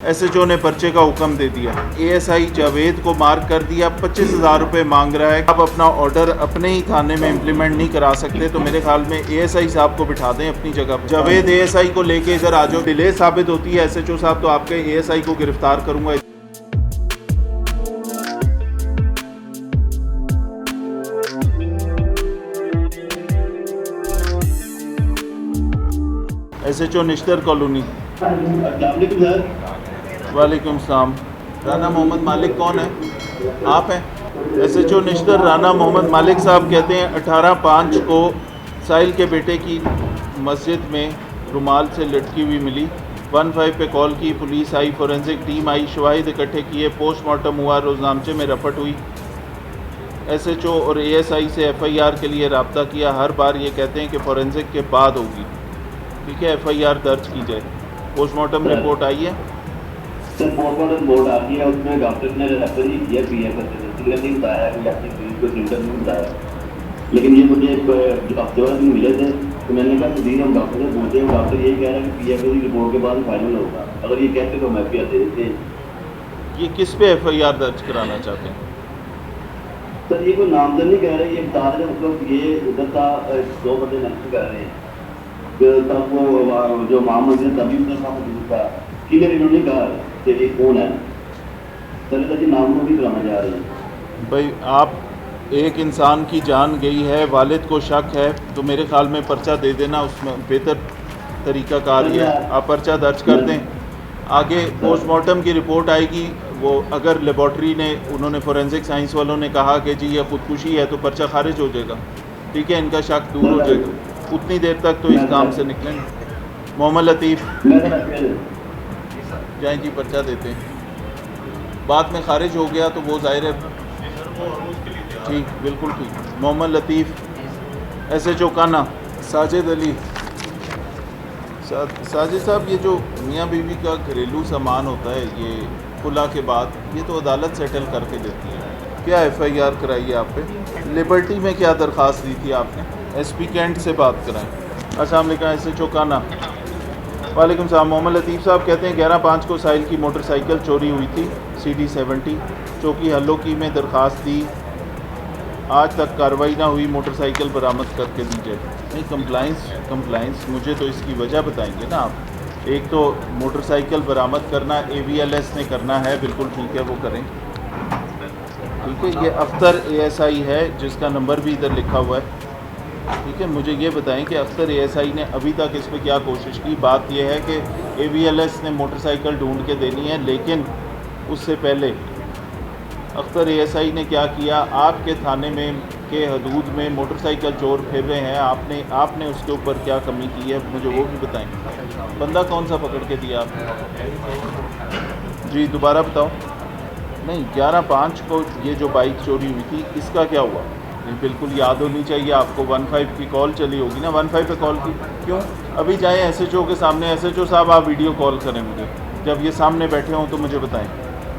SHO ने पर्चे का हुक्म दे दिया। एएसआई जावेद को मार्क कर दिया, 25,000 रुपये मांग रहा है। आप अपना ऑर्डर अपने ही थाने में इम्प्लीमेंट नहीं करा सकते तो मेरे ख्याल में एएसआई साहब को बिठा दें अपनी जगह। जावेद एएसआई को लेके इधर आ जाओ। डिले साबित होती है एसएचओ साहब तो आपके एएसआई को गिरफ्तार करूंगा। SHO Nishtar colony. वालेकुम सलाम। राना मोहम्मद मालिक कौन है? आप हैं? एसएचओ निश्तर राना मोहम्मद मालिक साहब कहते हैं 18/5 को साहिल के बेटे की मस्जिद में रुमाल से लटकी हुई मिली। 15 पे कॉल की, पुलिस आई, फोरेंसिक टीम आई, शवाहिद इकट्ठे किए, पोस्टमार्टम हुआ, रोजनामचे में रफट हुई। एसएचओ और एएसआई से एफआईआर के लिए रब्ता किया। हर बार ये कहते हैं कि फोरेंसिक के बाद होगी। ठीक है, एफआईआर दर्ज की जाए। पोस्टमार्टम रिपोर्ट आई है सर, पोस्टमार्टम रिपोर्ट आ गई है। उसमें डॉक्टर ने रेफर ही किया पीएम को नहीं बताया कि आपकी पुलिस को सिम्टम नहीं बताया। लेकिन ये मुझे हफ्ते बाद दिन मिले थे तो मैंने कहा सुधीर हम डॉक्टर से पूछे, डॉक्टर यही कह रहे हैं कि पीएम की रिपोर्ट के बाद फाइनल होगा। अगर ये कहते तो मैं भी दे देते। ये किस पे एफआईआर दर्ज कराना चाहते हैं? सर ये कोई नामजद नहीं कह रहे, ये बता रहे मतलब ये उधर का 2 बंदे नक्सल कर रहे हैं। तब वो जो मामूद है तभी उधर का मौजूद था, क्लियर इन्होंने कहा कि ये कौन है। सर जी नाम को भी कराना जा रहे हैं। भाई आप एक इंसान की जान गई है, वालिद को शक है तो मेरे ख्याल में पर्चा दे देना उसमें बेहतर तरीका कार है। आप पर्चा दर्ज कर दें। आगे पोस्टमार्टम की रिपोर्ट आएगी। वो अगर लेबॉर्ट्री ने उन्होंने फोरेंसिक साइंस वालों ने कहा कि जी ये खुदकुशी है तो पर्चा खारिज हो जाएगा। ठीक है, इनका शक दूर हो जाएगा। उतनी देर तक तो इस काम से निकलेंगे। मोहम्मद लतीफ़ जाएँ जी, पर्चा देते हैं। बाद में खारिज हो गया तो वो ज़ाहिर है ठीक, बिल्कुल ठीक। मोहम्मद लतीफ़ एसएचओ काना। साजिद अली। साजिद साहब, ये जो मियाँ बीवी का घरेलू सामान होता है ये खुला के बाद ये तो अदालत सेटल करके देती है। क्या एफआईआर कराई है आप पे? लिबर्टी में क्या दरख्वास्त दी थी आपने? एसपी कैंट से बात कराएं। अस्सलाम वालेकुम एसएचओ काना। वालेकुम सलाम। मोहम्मद लतीफ़ साहब कहते हैं 11/5 को साहिल की मोटरसाइकिल चोरी हुई थी। CD70 चौकी हल्लोकी में दरख्वास्त दी, आज तक कार्रवाई ना हुई। मोटरसाइकिल बरामद करके दी जाए। नहीं, कंप्लाइंस मुझे तो इसकी वजह बताएंगे ना आप। एक तो मोटरसाइकिल बरामद करना AVLS ने करना है, बिल्कुल ठीक है, वो करें। ठीक है, ये अख्तर ASI है जिसका नंबर भी इधर लिखा हुआ है। ठीक है, मुझे ये बताएं कि अख्तर ASI ने अभी तक इस पर क्या कोशिश की। बात यह है कि AVLS ने मोटरसाइकिल ढूंढ के देनी है, लेकिन उससे पहले अख्तर ASI ने क्या किया, आपके थाने में के हदूद में मोटरसाइकिल चोर फिर रहे हैं, आपने उसके ऊपर क्या कमी की है मुझे वो भी बताएं। बंदा कौन सा पकड़ के दिया आपने? जी दोबारा बताओ। नहीं, 11/5 को ये जो बाइक चोरी हुई थी इसका क्या हुआ? नहीं, बिल्कुल याद होनी चाहिए आपको। 15 की कॉल चली होगी ना। 15 पे कॉल की क्यों? अभी जाएँ एसएचओ के सामने। एसएचओ साहब आप वीडियो कॉल करें मुझे, जब ये सामने बैठे हों तो मुझे बताएं।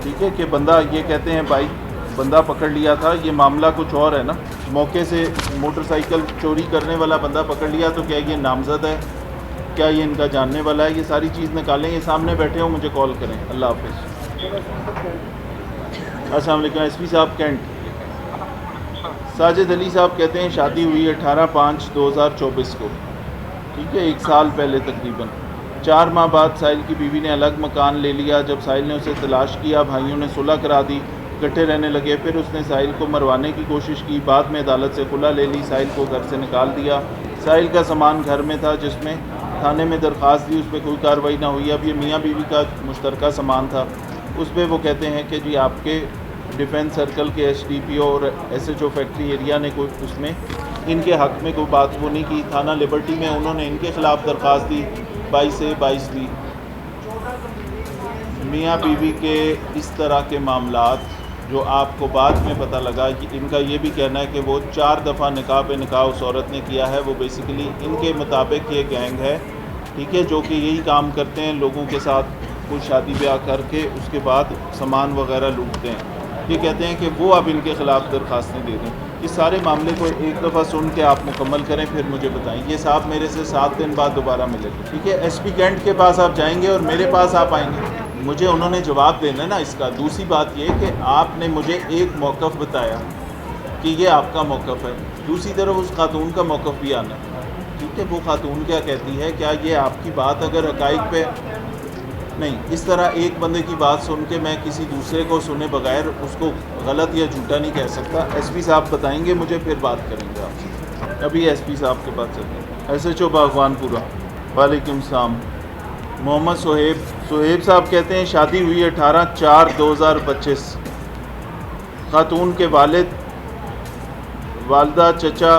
ठीक है, कि बंदा ये कहते हैं बाइक बंदा पकड़ लिया था, ये मामला कुछ और है ना। मौके से मोटरसाइकिल चोरी करने वाला बंदा पकड़ लिया तो क्या ये नामजद है? क्या ये इनका जानने वाला है? ये सारी चीज़ निकालें। ये सामने बैठे हों, मुझे कॉल करें। अल्लाह हाफिज़। अस्सलाम वालेकुम एसपी साहब कैंट। साजिद अली साहब कहते हैं शादी हुई 18/5/2024 को। ठीक है, 1 साल पहले तकरीबन। 4 माह बाद साहिल की बीवी ने अलग मकान ले लिया। जब साहिल ने उसे तलाश किया, भाइयों ने सुलह करा दी, इकट्ठे रहने लगे। फिर उसने साहिल को मरवाने की कोशिश की। बाद में अदालत से खुला ले ली, साहिल को घर से निकाल दिया। साहिल का सामान घर में था जिसमें थाने में दरख्वास्त दी, उस पर कोई कार्रवाई ना हुई। अब ये मियाँ बीवी का मुश्तरका सामान था, उस पर वो कहते हैं कि जी आपके डिफेंस सर्कल के SDPO और SHO फैक्ट्री एरिया ने कोई उसमें इनके हक़ में कोई बात वो नहीं की। थाना लिबर्टी में उन्होंने इनके ख़िलाफ़ दरख्वास्त दी, 22 से 22 दी। मियाँ बीवी के इस तरह के मामलात जो आपको बाद में पता लगा कि इनका ये भी कहना है कि वो 4 दफ़ा निकाह पे निकाह उस औरत ने किया है। वो बेसिकली इनके मुताबिक ये गैंग है, ठीक है, जो कि यही काम करते हैं, लोगों के साथ कुछ शादी ब्याह करके उसके बाद सामान वगैरह लूटते हैं। ये कहते हैं कि वो अब इनके ख़िलाफ़ दरख्वास्तें दे दें। इस सारे मामले को एक दफ़ा सुन के आप मुकम्मल करें, फिर मुझे बताएं। ये साहब मेरे से 7 दिन बाद दोबारा मिलेंगे। ठीक है, SP कैंट के पास आप जाएंगे और मेरे पास आप आएंगे। मुझे उन्होंने जवाब देना ना इसका। दूसरी बात ये कि आपने मुझे एक मौक़िफ़ बताया कि ये आपका मौक़िफ़ है, दूसरी तरफ उस खातून का मौक़िफ़ भी आना है, ठीक है। वो खातून क्या कहती है, क्या ये आपकी बात अगर हक़ाइक़ पे नहीं, इस तरह एक बंदे की बात सुन के मैं किसी दूसरे को सुने बगैर उसको गलत या झूठा नहीं कह सकता। एसपी साहब बताएंगे मुझे, फिर बात करेंगे आपसे। अभी एसपी साहब के पास चलते हैं। SHO बागवानपुरा। वालेकुम सलाम। मोहम्मद सुहेब साहब कहते हैं शादी हुई 18/4/2025। खातून के वालदा, चचा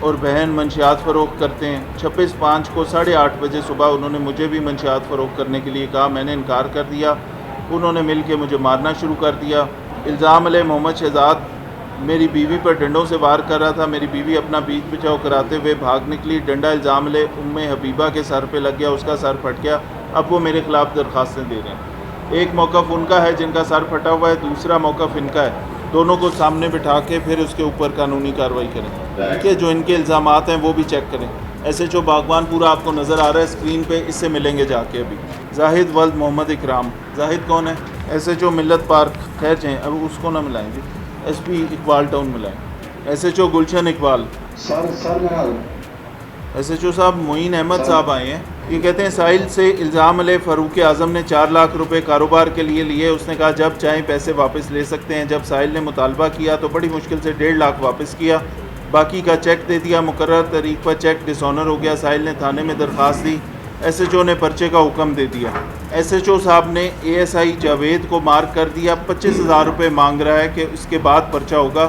और बहन मंशियात फ़रोख्त करते हैं। 26/5 को 8:30 बजे सुबह उन्होंने मुझे भी मंशियात फ़रोख्त करने के लिए कहा। मैंने इनकार कर दिया। उन्होंने मिल के मुझे मारना शुरू कर दिया। इल्ज़ाम है मोहम्मद शहजाद मेरी बीवी पर डंडों से वार कर रहा था। मेरी बीवी अपना बीच बचाव कराते हुए भाग निकली। डंडा इल्ज़ाम ले उम्मे हबीबा के सर पे लग गया, उसका सर फट गया। अब वो मेरे ख़िलाफ़ दरख्वास्तें दे रहे हैं। एक मौक़िफ़ उनका है जिनका सर फटा हुआ है, दूसरा मौक़िफ़ इनका है। दोनों को सामने बिठा के फिर उसके ऊपर कानूनी कार्रवाई करें, ठीक है। जो इनके इल्ज़ामात हैं वो भी चेक करें। SHO बागवानपुरा आपको नज़र आ रहा है स्क्रीन पे, इससे मिलेंगे जाके अभी। जाहिद वल्द मोहम्मद इकराम। जाहिद कौन है? SHO मिल्लत पार्क। खैर जाएँ, अब उसको ना मिलाएंगे। SP इकबाल टाउन मिलाएँ। SHO गुलशन इकबाल। SHO साहब मोइन अहमद साहब आए हैं। ये कहते हैं साहिल से इल्ज़ाम है फ़ारूक आज़म ने 4 लाख रुपए कारोबार के लिए लिए। उसने कहा जब चाहें पैसे वापस ले सकते हैं। जब साहिल ने मुतालबा किया तो बड़ी मुश्किल से 1.5 लाख वापस किया, बाकी का चेक दे दिया। मुकर्रर तारीख पर चेक डिसऑनर हो गया। साहिल ने थाने में दरख्वास्त दी। SHO ने पर्चे का हुक्म दे दिया। SHO साहब ने ASI जावेद को मार्क कर दिया। 25,000 रुपये मांग रहा है कि इसके बाद पर्चा होगा।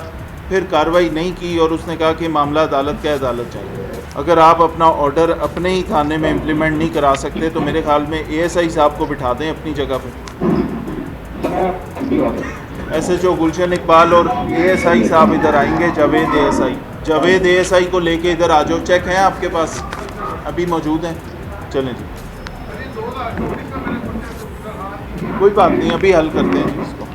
फिर कार्रवाई नहीं की और उसने कहा कि मामला अदालत का, अदालत चाहिए। अगर आप अपना ऑर्डर अपने ही थाने में इम्प्लीमेंट नहीं करा सकते तो मेरे ख्याल में ASI साहब को बिठा दें अपनी जगह पे। SHO गुलशन इकबाल और ASI साहब इधर आएंगे। जावेद ASI को लेके इधर आ जाओ। चेक हैं आपके पास? अभी मौजूद हैं? चलें जी, कोई बात नहीं, अभी हल करते हैं इसको।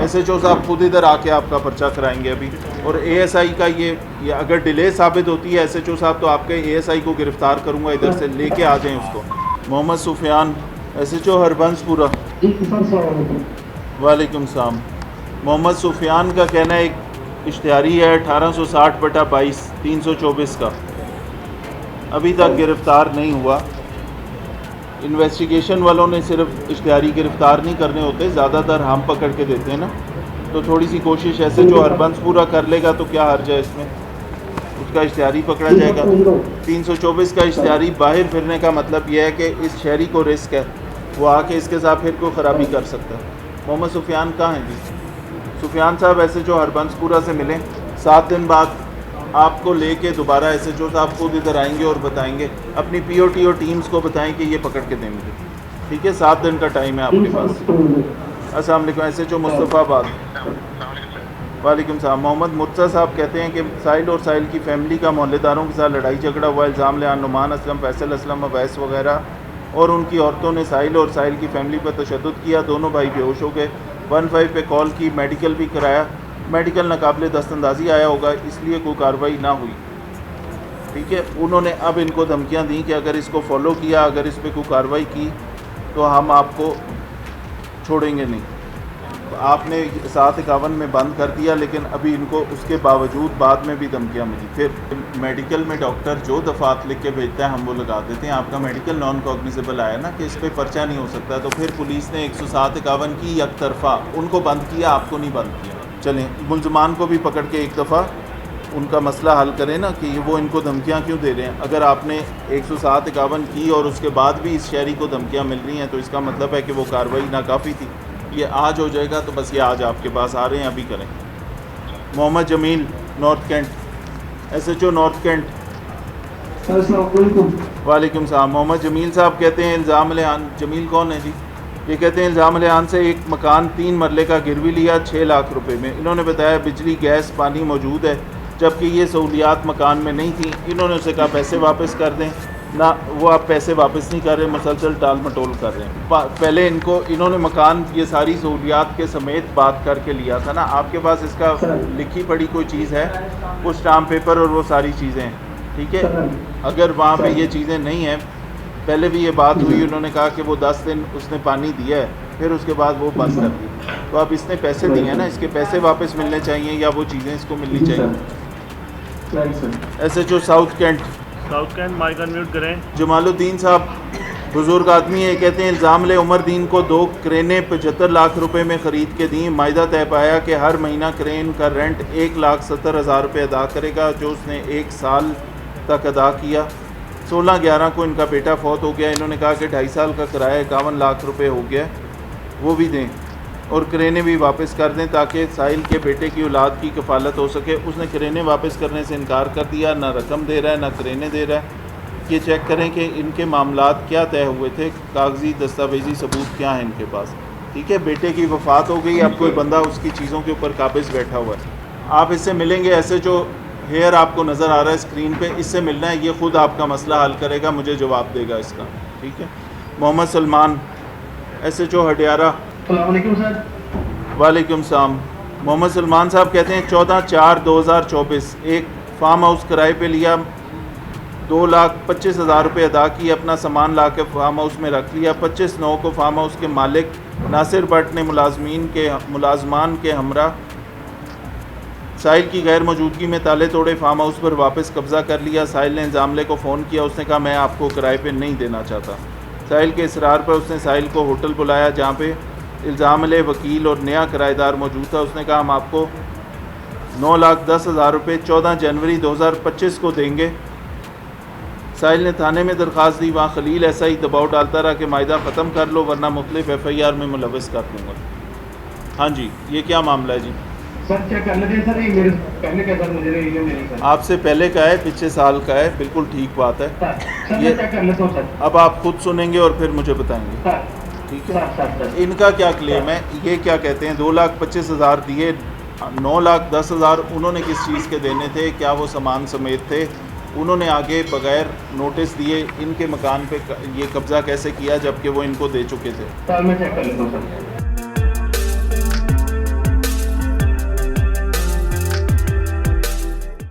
SHO साहब खुद इधर आके आपका पर्चा कराएंगे अभी। और ASI का ये अगर डिले साबित होती है SHO साहब तो आपके ASI को गिरफ़्तार करूंगा, इधर से लेके आ जाएं उसको। मोहम्मद सुफियान SHO हरबंसपुरा। वालेकुम सलाम। मोहम्मद सुफियान का कहना है एक इश्तिहारी है 1860/22 324 का, अभी तक गिरफ़्तार नहीं हुआ। इन्वेस्टिगेशन वालों ने सिर्फ इश्तिहारी गिरफ़्तार नहीं करने होते, ज़्यादातर हम पकड़ के देते हैं ना, तो थोड़ी सी कोशिश SHO हरबंसपुरा कर लेगा तो क्या हर्ज है इसमें, उसका इश्तिहारी पकड़ा जाएगा। 324 का इश्तिहारी बाहर फिरने का मतलब यह है कि इस शहरी को रिस्क है, वो आके इसके साथ फिर कोई ख़राबी कर सकता है। मोहम्मद सुफियान कहाँ हैं जी? सुफियान साहब SHO हरबंसपुरा से मिलें। 7 दिन बाद आपको लेके दोबारा SHO साहब खुद इधर आएंगे और बताएंगे, अपनी POTO टीम्स को बताएं कि ये पकड़ के दें मुझे, ठीक है। 7 दिन का टाइम है आपके पास। अस्सलाम वालेकुम। SHO मुस्तफ़ाबाद। वालेकुम सलाम। मोहम्मद मुर्तज़ा साहब कहते हैं कि साहिल और साहिल की फ़ैमिली का मोहल्लेदारों के साथ लड़ाई झगड़ा हुआ। इल्ज़ाम ले नुमान असलम, फैसल असलम, अवैस वगैरह और उनकी औरतों ने साहिल और साहिल की फ़ैमिली पर तशद्दुद किया। दोनों भाई बेहोश हो गए। 15 पे कॉल की, मेडिकल भी कराया। मेडिकल नाकाबिले दस्तंदाजी आया होगा, इसलिए कोई कार्रवाई ना हुई, ठीक है। उन्होंने अब इनको धमकियां दी कि अगर इसको फॉलो किया, अगर इस पर कोई कार्रवाई की तो हम आपको छोड़ेंगे नहीं। तो आपने 751 में बंद कर दिया, लेकिन अभी इनको उसके बावजूद बाद में भी धमकियां मिली। फिर मेडिकल में डॉक्टर जो दफ़ात लिख के भेजता है हम वो लगा देते हैं। आपका मेडिकल नॉन कॉग्निजेबल आया ना कि इस पर पर्चा नहीं हो सकता, तो फिर पुलिस ने 10751 की एक तरफा उनको बंद किया, आपको नहीं बंद किया। चलें, मुलजमान को भी पकड़ के एक दफ़ा उनका मसला हल करें ना कि वो इनको धमकियां क्यों दे रहे हैं। अगर आपने 10751 की और उसके बाद भी इस शहरी को धमकियां मिल रही हैं तो इसका मतलब है कि वो कार्रवाई नाकाफ़ी थी। ये आज हो जाएगा तो बस ये आज आपके पास आ रहे हैं, अभी करें। Mohammad Jameel north cantt SHO north cantt. वालेकुम सलाम। मोहम्मद जमील साहब कहते हैं इल्ज़ाम लिहान, जमील कौन है जी? ये कहते हैं इल्ज़ाम लिहान से एक मकान 3 मरले का गिरवी लिया 6 लाख रुपए में। इन्होंने बताया बिजली गैस पानी मौजूद है, जबकि ये सहूलियात मकान में नहीं थी। इन्होंने उसे कहा पैसे वापस कर दें ना, वो आप पैसे वापस नहीं कर रहे, मुसलसल टाल मटोल कर रहे हैं। पहले इन्होंने मकान ये सारी सहूलियात के समेत बात करके लिया था ना। आपके पास इसका लिखी पढ़ी कोई चीज़ है, वो स्टाम्प पेपर और वो सारी चीज़ें हैं, ठीक है। अगर वहाँ पे ये चीज़ें नहीं हैं, पहले भी ये बात हुई, उन्होंने कहा कि वो 10 दिन उसने पानी दिया है, फिर उसके बाद वो बंद कर दी। तो अब इसने पैसे दिए हैं ना, इसके पैसे वापस मिलने चाहिए या वो चीज़ें इसको मिलनी चाहिए। SHO south cantt mike unmute करें। जमालुद्दीन साहब बुज़ुर्ग आदमी है, कहते हैं इल्ज़ाम ले उमर दीन को 2 क्रेनें 75 लाख रुपए में ख़रीद के दी। मायदा तय पाया कि हर महीना क्रेन का रेंट 1,70,000 रुपये अदा करेगा, जो उसने 1 साल तक अदा किया। 16/11 को इनका बेटा फौत हो गया। इन्होंने कहा कि 2.5 साल का किराया 51 लाख रुपये हो गया, वो भी दें और क्रेनें भी वापस कर दें ताकि साहिल के बेटे की औलाद की कफ़ालत हो सके। उसने क्रेनें वापस करने से इनकार कर दिया, ना रकम दे रहा है ना क्रेनें दे रहा है। ये चेक करें कि इनके मामलात क्या तय हुए थे, कागजी दस्तावेजी सबूत क्या है इनके पास। ठीक है, बेटे की वफ़ात हो गई, अब कोई बंदा उसकी चीज़ों के ऊपर काबिज़ बैठा हुआ है। आप इससे मिलेंगे, ऐसे जो हेयर आपको नज़र आ रहा है स्क्रीन पे, इससे मिलना है, ये ख़ुद आपका मसला हल करेगा, मुझे जवाब देगा इसका। ठीक है। मोहम्मद सलमान SHO हडियारा। वालेकुम सलाम। मोहम्मद सलमान साहब कहते हैं 14/4/2024 एक फार्म हाउस किराए पे लिया, 2,25,000 रुपये अदा किए, अपना सामान ला के फार्म हाउस में रख लिया। 25/9 को फार्म हाउस के मालिक नासिर भट्ट ने मुलाजमान के हमरा साहिल की गैर मौजूदगी में ताले तोड़े फार्म हाउस पर वापस कब्ज़ा कर लिया। साहिल ने इंजामले को फ़ोन किया, उसने कहा मैं आपको किराए पे नहीं देना चाहता। साहिल के इसरार पर उसने साहिल को होटल बुलाया जहाँ पे इल्ज़ाम-ए वकील और नया किराएदार मौजूद था। उसने कहा हम आपको 9,10,000 रुपये 14 जनवरी 2025 को देंगे। साहिल ने थाने में दरख्वास्त दी, वहाँ खलील ऐसा ही दबाव डालता रहा कि मायदा ख़त्म कर लो वरना मुख्तलिफ FIR में मुलव्वस कर दूँगा। हाँ जी, ये क्या मामला है जी? सर चेक कर लेते हैं सर, ये मेरे पहले का सर, मुझे नहीं मेरी सर। आपसे पहले का है, पिछले साल का है, बिल्कुल ठीक बात है। सर ये चेक कर लेता हूँ सर। अब आप खुद सुनेंगे और फिर मुझे बताएंगे। ठीक है। सर इनका क्या क्लेम है, ये क्या कहते हैं 2,25,000 दिए, 9,10,000 उन्होंने किस चीज़ के देने थे? क्या वो सामान समेत थे? उन्होंने आगे बगैर नोटिस दिए इनके मकान पे ये कब्ज़ा कैसे किया जबकि वो इनको दे चुके थे? सर मैं चेक कर लेता हूँ सर।